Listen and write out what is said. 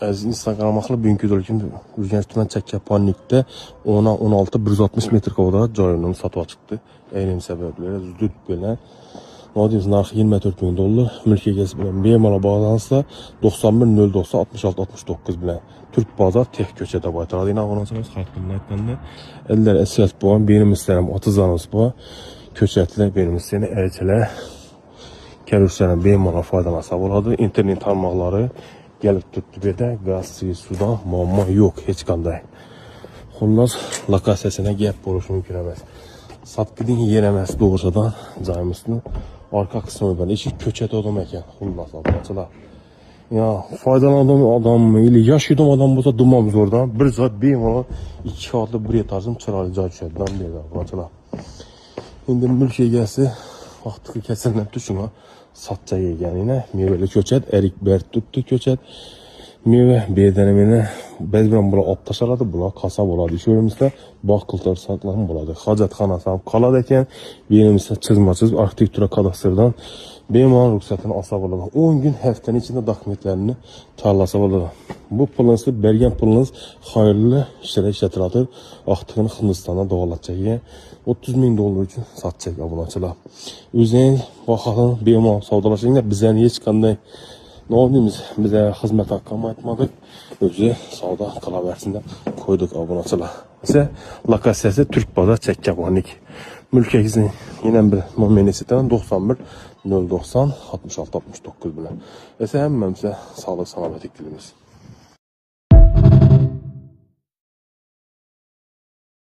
Aziz Instagram axlı bugünkü videoda Ürgənc Tümən Çəkə Panikdə 10'a 16 160 metr kvadrat joyunun satışa çıxdı. Eyni səbəblərə düzdür belə. Nədiyimiz narxı 24 bin dollar. Mülk egəsi bilən beymala bağlansa 91.090 66 69 bilən. Türk bazar tek köçədə baytardı. Yine avansınız xalqımın aytlarında. Əllər əsas bu an benim istəyirəm atızanız bu. Köçətlə benim istəyirəm əlçələ. Kərüslərin beymala faydalansa oladı. İnternet tarmaqları gelip tuttu bir de gaz, sudan muamma yok hiç kanday. Xullas lokasiyasına gəlib boruş mümkün emas. Satqıdın yerəməsi doğrudan cayımızın arka kısmı böyle işi köçət adam ekan. Xullas ablaçılar. Ya faydalan adam ile yaşadım adam bulsa dumamız oradan. Bir saat beymala 2 saatli bir etarzım çıraylı cay düşədi. Dan deyil ablaçılar. İndi mülk egəsi vaxtı kəsilən düşün ha. Satça yeganine meyveli köçət, erik bert tuttu köçət. Meyve bedənimine bezbirən bula optaşaladı, bula kasab oladı. Şöyümüzdə bakıltar saklanım buladı. Hacatxanası qalad ekan, beynimizdə çizmacız arxitektura kadastrdan beyman ruxsatını asab oladı. 10 gün həftənin içində dokumentlərini tarlasa oladı. Bu pulunuzı, bergen pulunuz hayırlı işlərə işlətiratır. Axtığını Hindistan'a doğalatacaq. 30 bin dolar üçün satacaq abunaçılar. Üzəyin baxalım, beyman savdalaşığında bizə niyə çıxanday ne olduğumuz bize hizmet hakkımı etmedik. Özü savda kalaversində koyduk abunaçılar. İşte lokasiyası Türk Bazar Çəkə Panik. Mülk egizin yine bir nominesinden 91 090 66 69 bilen. Ese hemmemizə sağlık salamet dilimiz.